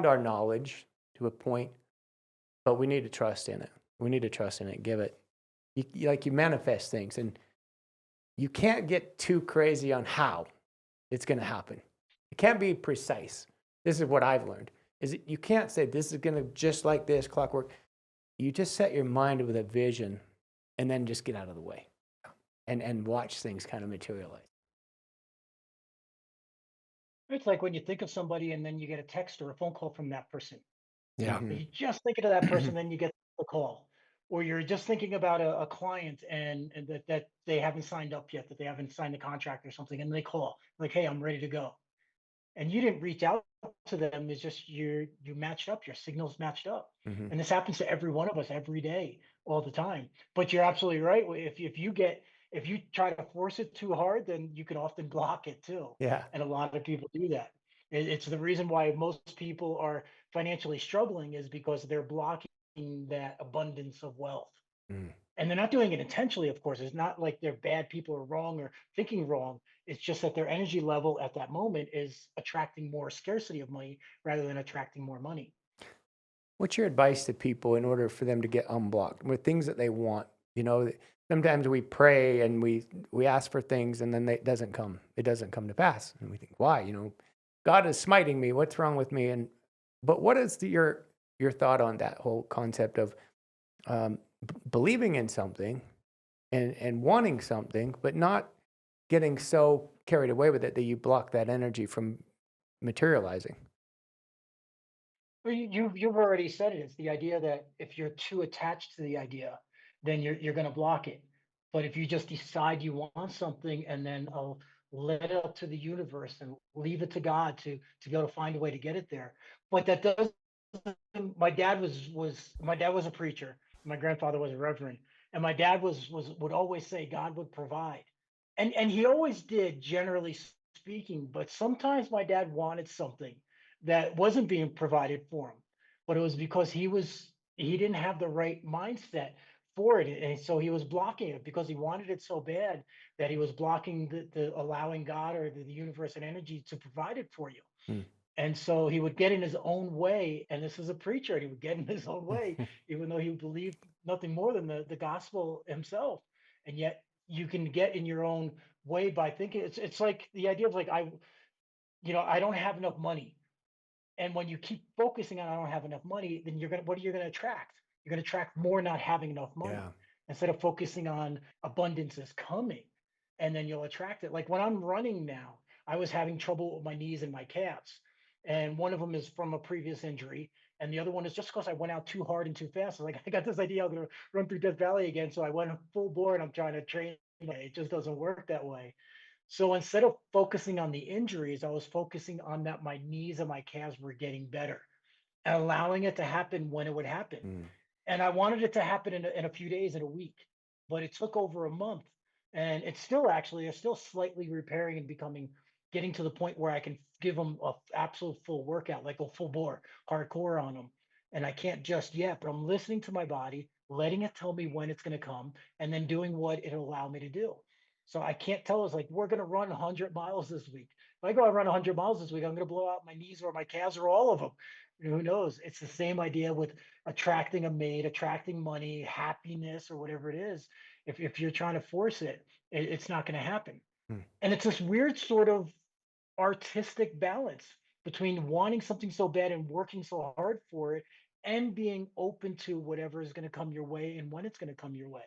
our knowledge to a point, but we need to trust in it. We need to trust in it. Give it. You manifest things, and you can't get too crazy on how it's going to happen. It can't be precise. This is what I've learned. You can't say this is going to just like this clockwork. You just set your mind with a vision and then just get out of the way and watch things kind of materialize. It's like when you think of somebody and then you get a text or a phone call from that person. Yeah. Mhm. You just thinking of that person, then you get the call. Or you're just thinking about a client and that they haven't signed up yet, that they haven't signed the contract or something, and they call like, hey, I'm ready to go. And you didn't reach out to them. It's just you matched up, your signals matched up. Mhm. And this happens to every one of us every day, all the time. But you're absolutely right. If you try to force it too hard, then you can often block it too. Yeah. And a lot of people do that. It's the reason why most people are financially struggling is because they're blocking that abundance of wealth. Mm. And they're not doing it intentionally, of course. It's not like they're bad people or wrong or thinking wrong. It's just that their energy level at that moment is attracting more scarcity of money rather than attracting more money. What's your advice to people in order for them to get unblocked with things that they want? You know, sometimes we pray and we ask for things and then it doesn't come. It doesn't come to pass. And we think, why? You know, God is smiting me. What's wrong with me? But what is your thought on that whole concept of believing in something and wanting something, but not getting so carried away with it that you block that energy from materializing? Well, you've already said it. It's the idea that if you're too attached to the idea, then you're going to block it. But if you just decide you want something and then let it up to the universe and leave it to God to go to find a way to get it there. But that does. My dad was a preacher. My grandfather was a reverend, and my dad would always say God would provide, and he always did, generally speaking. But sometimes my dad wanted something that wasn't being provided for him, but it was because he didn't have the right mindset for it, and so he was blocking it because he wanted it so bad that he was blocking the allowing God or the universe and energy to provide it for you. Hmm. And so he would get in his own way, and this is a preacher, and he would get in his own way, even though he believed nothing more than the gospel himself. And yet you can get in your own way by thinking it's like the idea of like I don't have enough money. And when you keep focusing on I don't have enough money, then what are you gonna attract? You're gonna attract more not having enough money Yeah. instead of focusing on abundance is coming, and then you'll attract it. Like when I'm running now, I was having trouble with my knees and my calves, and one of them is from a previous injury, And the other one is just because I went out too hard and too fast. Like, I got this idea I'm going to run through Death Valley again. So I went full bore and I'm trying to train. It just doesn't work that way. So instead of focusing on the injuries, I was focusing on that my knees and my calves were getting better and allowing it to happen when it would happen. Mm. And I wanted it to happen in a few days, in a week, but it took over a month. And it's still slightly repairing and getting to the point where I can give them a absolute full workout, like a full bore, hardcore on them. And I can't just yet, but I'm listening to my body, letting it tell me when it's going to come, and then doing what it'll allow me to do. So I can't tell us like, we're going to run 100 miles this week. If I go and run 100 miles this week, I'm going to blow out my knees or my calves or all of them. Who knows? It's the same idea with attracting a mate, attracting money, happiness, or whatever it is. If you're trying to force it, it's not going to happen. Hmm. And it's this weird sort of artistic balance between wanting something so bad and working so hard for it and being open to whatever is going to come your way and when it's going to come your way.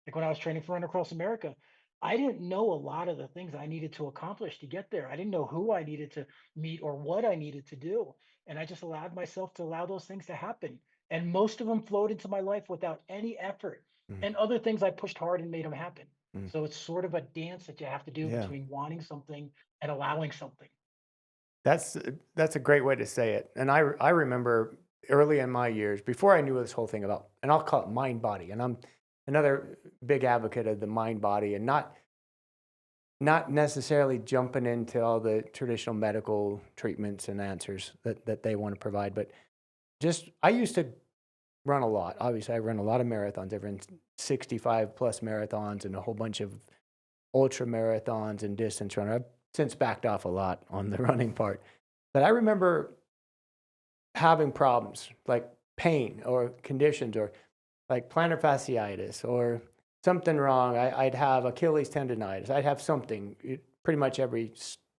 Like when I was training for Run Across America, I didn't know a lot of the things I needed to accomplish to get there. I didn't know who I needed to meet or what I needed to do. And I just allowed myself to allow those things to happen. And most of them flowed into my life without any effort. Mm. And other things I pushed hard and made them happen. Mm. So it's sort of a dance that you have to do Yeah. between wanting something and allowing something. That's a great way to say it. And I remember early in my years, before I knew this whole thing about, and I'll call it mind body, and I'm another big advocate of the mind body, and not necessarily jumping into all the traditional medical treatments and answers that they want to provide, but just I used to run a lot. Obviously, I run a lot of marathons. I've run 65 plus marathons and a whole bunch of ultra marathons and distance runner. I've since backed off a lot on the running part. But I remember having problems like pain or conditions or like plantar fasciitis or something wrong. I'd have Achilles tendonitis. I'd have something pretty much every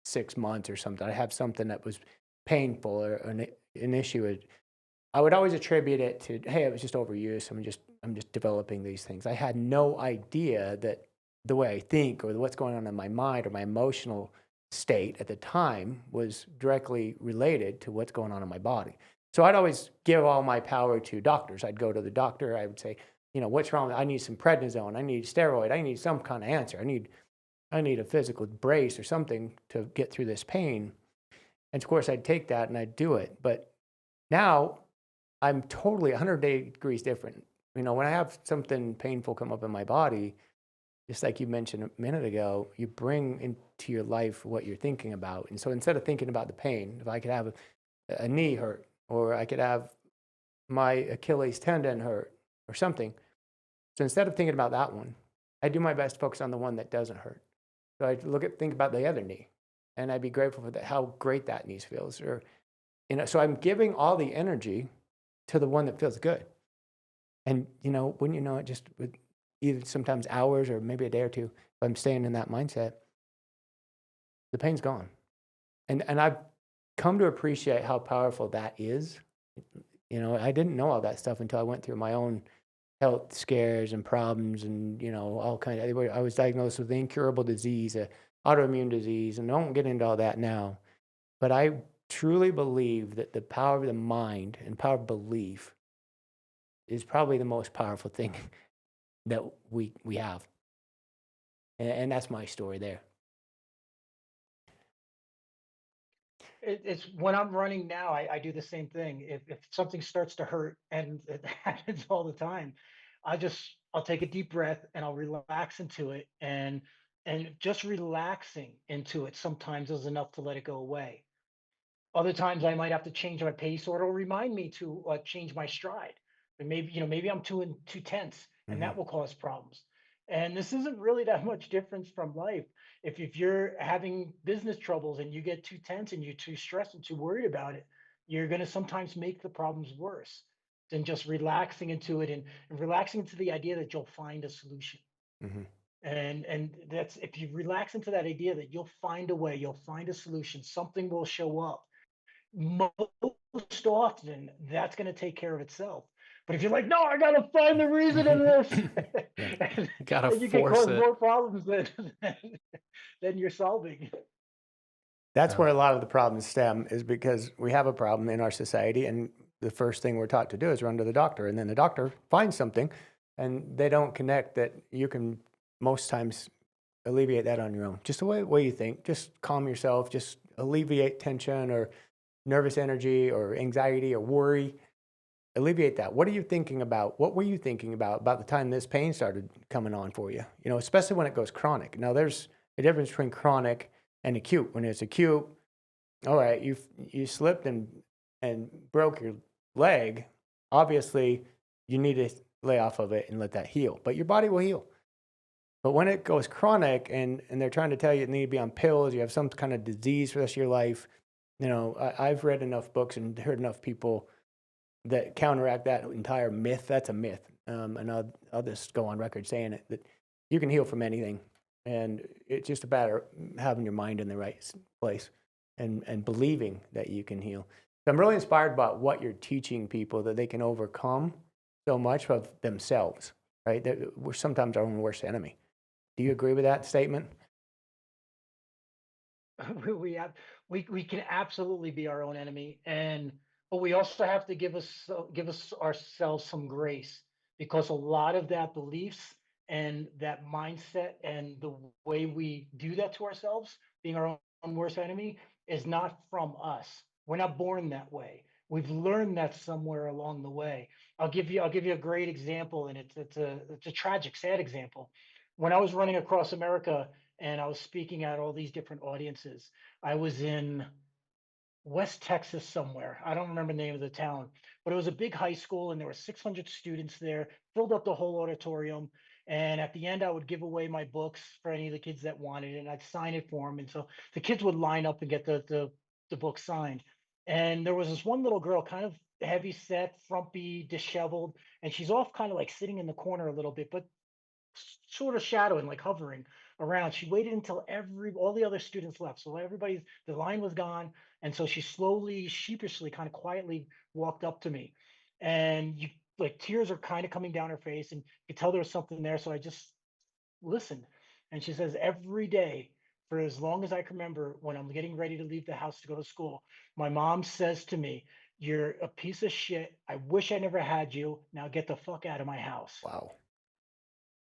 6 months or something. I'd have something that was painful or an issue. I would always attribute it to, hey, it was just overuse. I'm just developing these things. I had no idea that the way I think or what's going on in my mind or my emotional state at the time was directly related to what's going on in my body. So I'd always give all my power to doctors. I'd go to the doctor. I would say, what's wrong? I need some prednisone. I need steroid. I need some kind of answer. I need a physical brace or something to get through this pain. And of course, I'd take that and I'd do it. But now I'm totally 180 degrees different. When I have something painful come up in my body, just like you mentioned a minute ago, you bring into your life what you're thinking about. And so instead of thinking about the pain, if I could have a knee hurt, or I could have my Achilles tendon hurt or something. So instead of thinking about that one, I do my best to focus on the one that doesn't hurt. So I think about the other knee, and I'd be grateful for that, how great that knee feels. Or, so I'm giving all the energy to the one that feels good. And, when it, just with either sometimes hours or maybe a day or two, if I'm staying in that mindset, the pain's gone. And I've come to appreciate how powerful that is. I didn't know all that stuff until I went through my own health scares and problems and, all kinds of, I was diagnosed with an incurable disease, an autoimmune disease, and I won't get into all that now. But I truly believe that the power of the mind and power of belief is probably the most powerful thing that we have. And that's my story there. It's when I'm running now, I do the same thing. If something starts to hurt, and it happens all the time, I'll take a deep breath and I'll relax into it, and just relaxing into it sometimes is enough to let it go away. Other times I might have to change my pace, or it'll remind me to change my stride. And maybe I'm too tense, and that will cause problems. And this isn't really that much difference from life. If you're having business troubles and you get too tense and you're too stressed and too worried about it, you're going to sometimes make the problems worse than just relaxing into it and relaxing into the idea that you'll find a solution. Mm-hmm. And that's, if you relax into that idea that you'll find a way, you'll find a solution, something will show up. Most often that's going to take care of itself. But if you're like, no, I got to find the reason in this, and Gotta you can force cause it. more problems than you're solving. That's where a lot of the problems stem, is because we have a problem in our society, and the first thing we're taught to do is run to the doctor, and then the doctor finds something, and they don't connect that you can most times alleviate that on your own. Just the way you think, just calm yourself, just alleviate tension or nervous energy or anxiety or worry. Alleviate that. What are you thinking about? What were you thinking about the time this pain started coming on for you? You know, especially when it goes chronic. Now, there's a difference between chronic and acute. When it's acute, all right, you slipped and broke your leg. Obviously, you need to lay off of it and let that heal. But your body will heal. But when it goes chronic and they're trying to tell you need to be on pills, you have some kind of disease for the rest of your life. You know, I've read enough books and heard enough people that counteract that entire myth. That's a myth. And I'll just go on record saying it, that you can heal from anything. And it's just about having your mind in the right place and believing that you can heal. So I'm really inspired by what you're teaching people, that they can overcome so much of themselves, right? That we're sometimes our own worst enemy. Do you agree with that statement? We can absolutely be our own enemy, but we also have to give us ourselves some grace, because a lot of that beliefs and that mindset and the way we do that to ourselves, being our own worst enemy, is not from us. We're not born that way. We've learned that somewhere along the way. I'll give you a great example, and it's a tragic, sad example. When I was running across America and I was speaking at all these different audiences, I was in West Texas somewhere. I don't remember the name of the town, but it was a big high school and there were 600 students there, filled up the whole auditorium. And at the end, I would give away my books for any of the kids that wanted it, and I'd sign it for them. And so the kids would line up and get the book signed. And there was this one little girl, kind of heavy set, frumpy, disheveled, and she's off kind of like sitting in the corner a little bit, but sort of shadowing, like hovering around. She waited until all the other students left. So the line was gone. And so she slowly, sheepishly, kind of quietly walked up to me. And like tears are kind of coming down her face, and you could tell there was something there. So I just listened. And she says, every day for as long as I can remember, when I'm getting ready to leave the house to go to school, my mom says to me, "You're a piece of shit. I wish I never had you. Now get the fuck out of my house." Wow.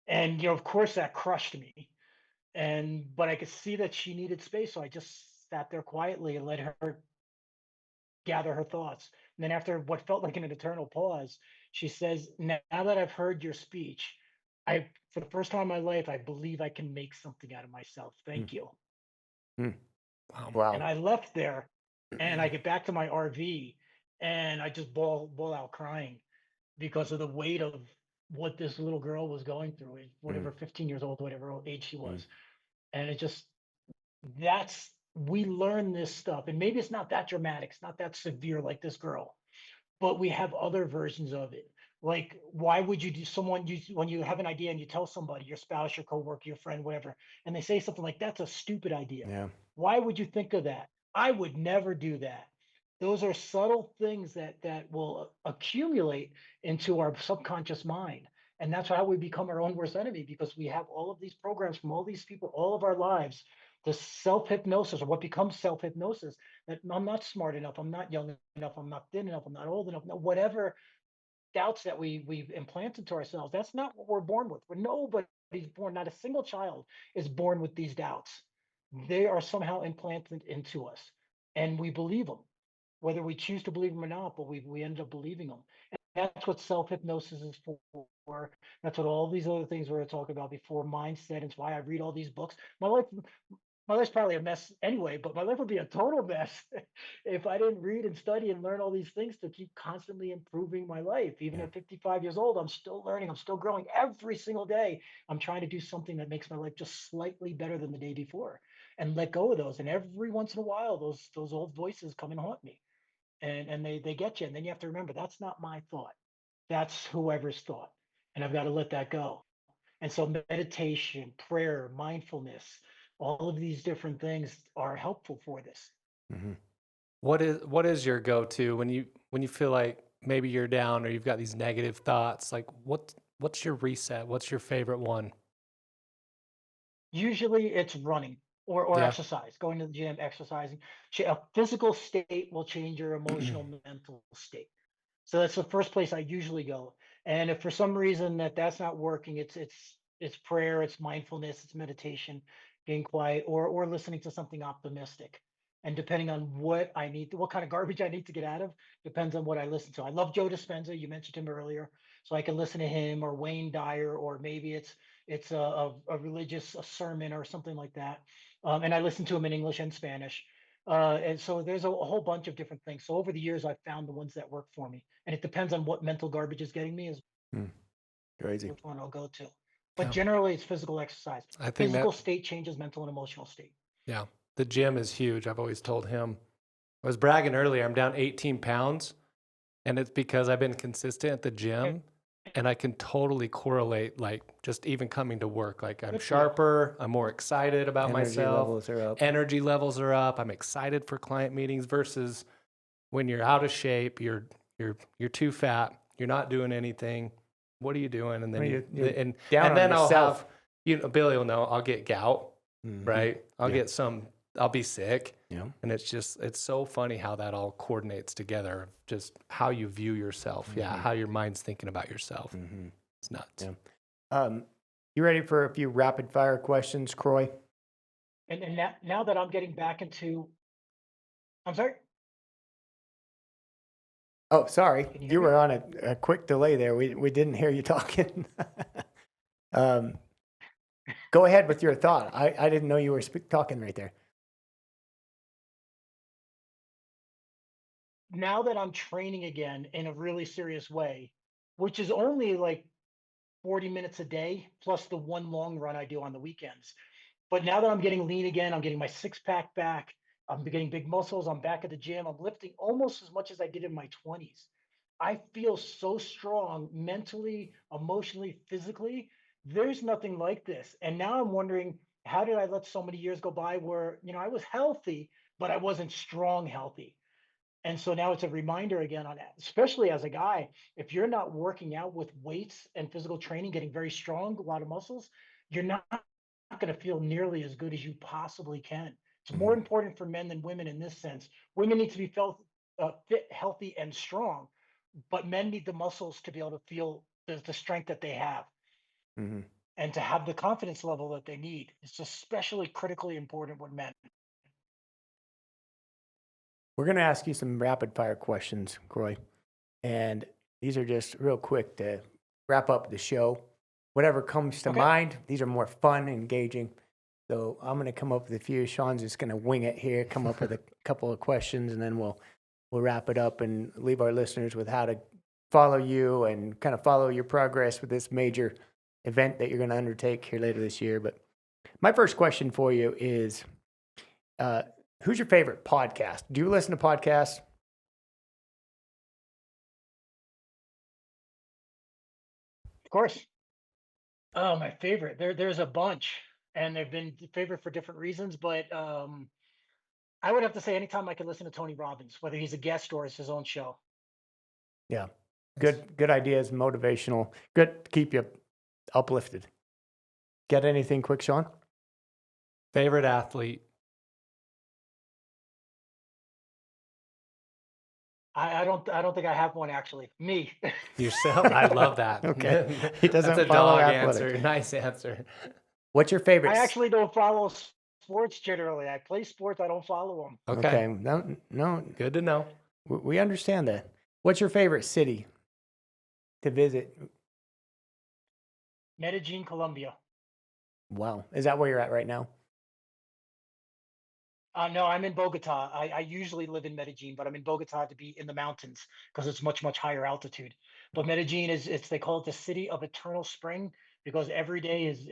And of course that crushed me. But I could see that she needed space, so I just sat there quietly and let her gather her thoughts. And then after what felt like an eternal pause, she says, "Now that I've heard your speech, for the first time in my life, I believe I can make something out of myself. Mm. Thank you." Mm. Wow. And Wow. I left there, and I get back to my RV, and I just bawl out crying because of the weight of what this little girl was going through, Mm. whatever, 15 years old, whatever age she Mm. was. And it just, that's, we learn this stuff. And maybe it's not that dramatic, it's not that severe like this girl, but we have other versions of it. Like, why would you do when you have an idea and you tell somebody, your spouse, your coworker, your friend, whatever, and they say something like, "That's a stupid idea. Yeah. Why would you think of that?" I would never do that. Those are subtle things that will accumulate into our subconscious mind. And that's how we become our own worst enemy, because we have all of these programs from all these people all of our lives, the self-hypnosis, or what becomes self-hypnosis, that I'm not smart enough, I'm not young enough, I'm not thin enough, I'm not old enough, no, whatever doubts that we've implanted to ourselves. That's not what we're born with. Nobody's born, not a single child is born with these doubts. They are somehow implanted into us, and we believe them, whether we choose to believe them or not, but we end up believing them. And that's what self-hypnosis is for. That's what all these other things we were talking about before, mindset. It's why I read all these books. My life's probably a mess anyway, but my life would be a total mess if I didn't read and study and learn all these things to keep constantly improving my life. Even Yeah. at 55 years old, I'm still learning, I'm still growing every single day. I'm trying to do something that makes my life just slightly better than the day before, and let go of those. And every once in a while, those old voices come and haunt me, and they get you. And then you have to remember, that's not my thought. That's whoever's thought. And I've got to let that go. And so meditation, prayer, mindfulness, all of these different things are helpful for this. Mm-hmm. What is your go-to when you feel like maybe you're down or you've got these negative thoughts? Like what's your reset? What's your favorite one? Usually it's running or Yeah. exercise, going to the gym, exercising. A physical state will change your emotional, mental state. So that's the first place I usually go. And if for some reason that's not working, it's prayer, it's mindfulness, it's meditation, being quiet, or listening to something optimistic. And depending on what I need, what kind of garbage I need to get out of, depends on what I listen to. I love Joe Dispenza. You mentioned him earlier, so I can listen to him, or Wayne Dyer, or maybe it's a religious a sermon or something like that. And I listen to him in English and Spanish. And so there's a whole bunch of different things. So over the years, I've found the ones that work for me, and it depends on what mental garbage is getting me is Hmm. Crazy. which one I'll go to. But Yeah. generally, it's physical exercise. I think Physical that, state changes mental and emotional state. yeah, the gym is huge. I've always told him, I was bragging earlier, I'm down 18 pounds, and it's because I've been consistent at the gym, and I can totally correlate, like just even coming to work. Like I'm Good for you. sharper, I'm more excited about Energy myself. levels are up. Energy levels are up. I'm excited for client meetings versus when you're out of shape, you're too fat, you're not doing anything. What are you doing? And then Well, you're and down on then I'll yourself. have, Billy will know, I'll get gout, Mhm. right? I'll Yeah. get I'll be sick. Yeah. And it's so funny how that all coordinates together. Just how you view yourself. Yeah. How your mind's thinking about yourself. Mm-hmm. It's nuts. Yeah. You ready for a few rapid fire questions, Croix? And now that I'm getting back into, I'm sorry. Oh, sorry. Can you hear You me? were on a quick delay there. We didn't hear you talking. Go ahead with your thought. I didn't know you were talking right there. Now that I'm training again in a really serious way, which is only like 40 minutes a day, plus the one long run I do on the weekends. But now that I'm getting lean again, I'm getting my six pack back. I'm getting big muscles. I'm back at the gym. I'm lifting almost as much as I did in my 20s. I feel so strong mentally, emotionally, physically. There's nothing like this. And now I'm wondering, how did I let so many years go by where, I was healthy, but I wasn't strong healthy? And so now it's a reminder again on that, especially as a guy, if you're not working out with weights and physical training, getting very strong, a lot of muscles, you're not going to feel nearly as good as you possibly can. It's more important for men than women in this sense. Women need to be felt fit, healthy, and strong, but men need the muscles to be able to feel the strength that they have Mm-hmm. and to have the confidence level that they need. It's especially critically important with men. We're going to ask you some rapid fire questions, Croix. And these are just real quick to wrap up the show. Whatever comes to Okay. mind, these are more fun, engaging. So I'm going to come up with a few. Sean's just going to wing it here, come up with a couple of questions, and then we'll wrap it up and leave our listeners with how to follow you and kind of follow your progress with this major event that you're going to undertake here later this year. But my first question for you is, who's your favorite podcast? Do you listen to podcasts? Of course. Oh, my favorite. There's a bunch, and they've been favorite for different reasons. But I would have to say, anytime I can listen to Tony Robbins, whether he's a guest or it's his own show. Yeah. Good ideas, motivational. Good to keep you uplifted. Get anything quick, Sean? Favorite athlete? I don't think I have one actually. Me. Yourself? I love that. Okay. He doesn't That's a follow dog athletics. answer. Nice answer. What's your favorite? I actually don't follow sports generally. I play sports. I don't follow them. Okay. No, Good to know. we understand that. What's your favorite city to visit? Medellin, Colombia. Wow. Is that where you're at right now? No, I'm in Bogota. I usually live in Medellin, but I'm in Bogota to be in the mountains because it's much, much higher altitude. But Medellin they call it the city of eternal spring because every day is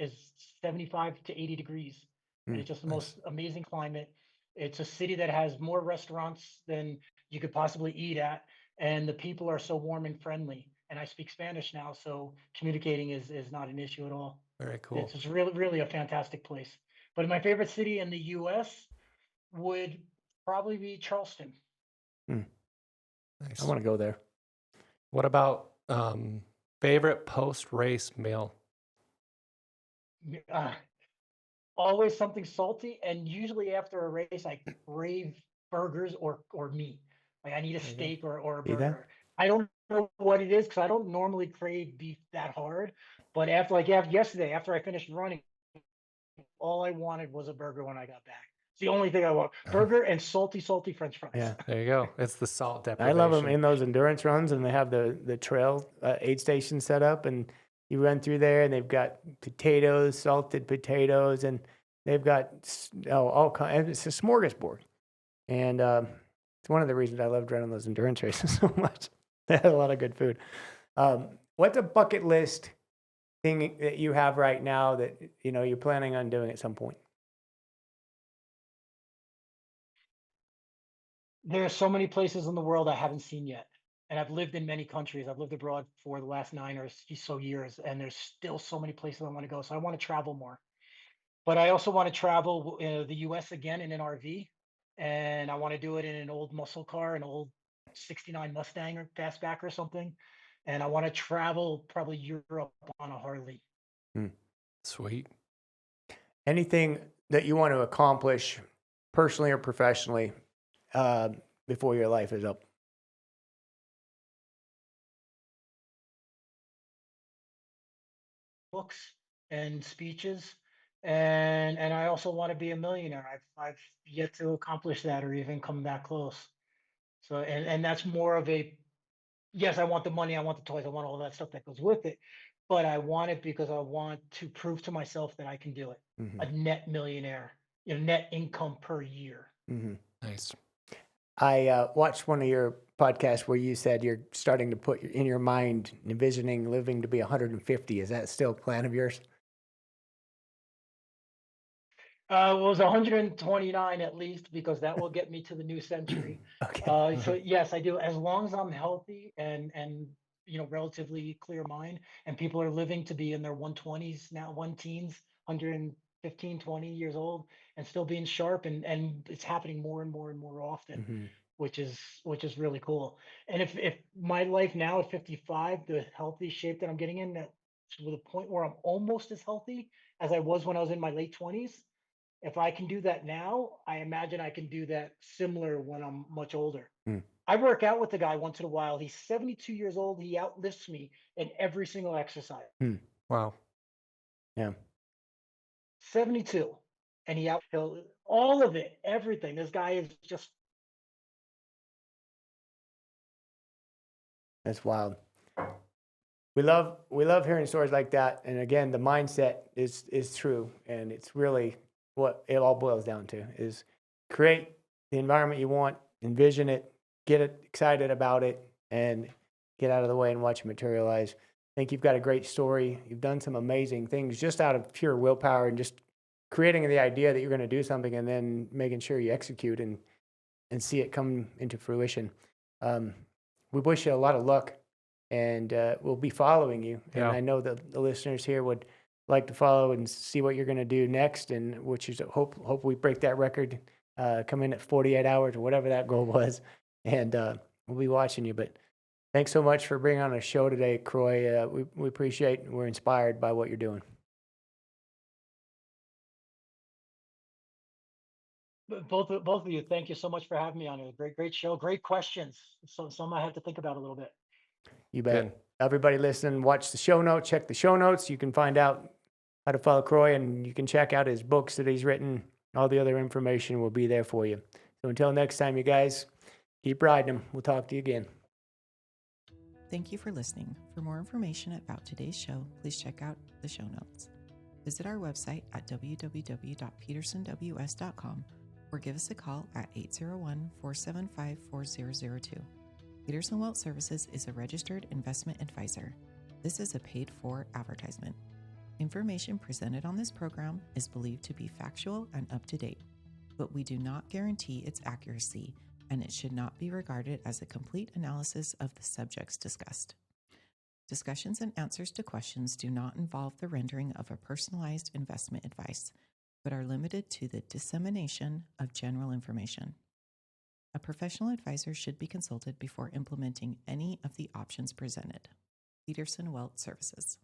75 to 80 degrees. And it's just the most amazing climate. It's a city that has more restaurants than you could possibly eat at. And the people are so warm and friendly. And I speak Spanish now, so communicating is not an issue at all. Very cool. It's really, really a fantastic place. But my favorite city in the US would probably be Charleston. Nice. I want to go there. What about favorite post-race meal? Always something salty, and usually after a race, I crave burgers or meat. Like I need a There you go. steak or a See that? burger. I don't know what it is because I don't normally crave beef that hard. But after yesterday, after I finished running, all I wanted was a burger when I got back. It's the only thing I want. Burger and salty French fries. Yeah. There you go. It's the salt I love them deprivation. in those endurance runs, and they have the trail aid station set up, and you run through there, and they've got potatoes, salted potatoes, and they've got all kinds. It's a smorgasbord, and it's one of the reasons I loved running those endurance races so much. They had a lot of good food. What's a bucket list thing that you have right now that you're planning on doing at some point? There are so many places in the world I haven't seen yet. And I've lived in many countries. I've lived abroad for the last 9 or so years, and there's still so many places I want to go. So I want to travel more. But I also want to travel the US again in an RV. And I want to do it in an old muscle car, an old 69 Mustang or fastback or something. And I want to travel probably Europe on a Harley. Sweet. Anything that you want to accomplish personally or professionally before your life is up? Books and speeches. And I also want to be a millionaire. I've yet to accomplish that or even come that close. So and that's more of a yes, I want the money, I want the toys, I want all that stuff that goes with it. But I want it because I want to prove to myself that I can do it. Mm-hmm. A net millionaire, net income per year. Mm-hmm. Nice. I watched one of your podcasts where you said you're starting to put in your mind envisioning living to be 150. Is that still a plan of yours? Well, it was 129 at least because that will get me to the new century. Okay. So yes, I do. As long as I'm healthy and relatively clear mind, and people are living to be in their 120s now, one teens, 115, 20 years old, and still being sharp, and it's happening more and more and more often, Mm-hmm. which is really cool. And if my life now at 55, the healthy shape that I'm getting in, that to the point where I'm almost as healthy as I was when I was in my late 20s. If I can do that now, I imagine I can do that similar when I'm much older. Mm. I work out with the guy once in a while. He's 72 years old. He outlifts me in every single exercise. Wow. Yeah. 72. And he'll all of it, everything. This guy is just That's wild. We love hearing stories like that. And again, the mindset is true, and it's really what it all boils down to is create the environment you want, envision it, get it excited about it, and get out of the way and watch it materialize. I think you've got a great story. You've done some amazing things just out of pure willpower and just creating the idea that you're going to do something and then making sure you execute and see it come into fruition. We wish you a lot of luck, and we'll be following you. And Yeah. I know that the listeners here would like to follow and see what you're going to do next, and which is hope we break that record, come in at 48 hours or whatever that goal was, and we'll be watching you. But thanks so much for bringing on a show today, Croix. We appreciate and we're inspired by what you're doing. both of you. Thank you so much for having me on it. Great show. Great questions. So some I have to think about a little bit. You bet. Good. Everybody listen, watch the show notes, check the show notes. You can find out how to follow Croix, and you can check out his books that he's written. All the other information will be there for you. So until next time, you guys, keep riding them. We'll talk to you again. Thank you for listening. For more information about today's show, please check out the show notes. Visit our website at www.petersonws.com or give us a call at 801-475-4002. Peterson Wealth Services is a registered investment advisor. This is a paid-for advertisement. Information presented on this program is believed to be factual and up-to-date, but we do not guarantee its accuracy, and it should not be regarded as a complete analysis of the subjects discussed. Discussions and answers to questions do not involve the rendering of a personalized investment advice, but are limited to the dissemination of general information. A professional advisor should be consulted before implementing any of the options presented. Peterson Wealth Services.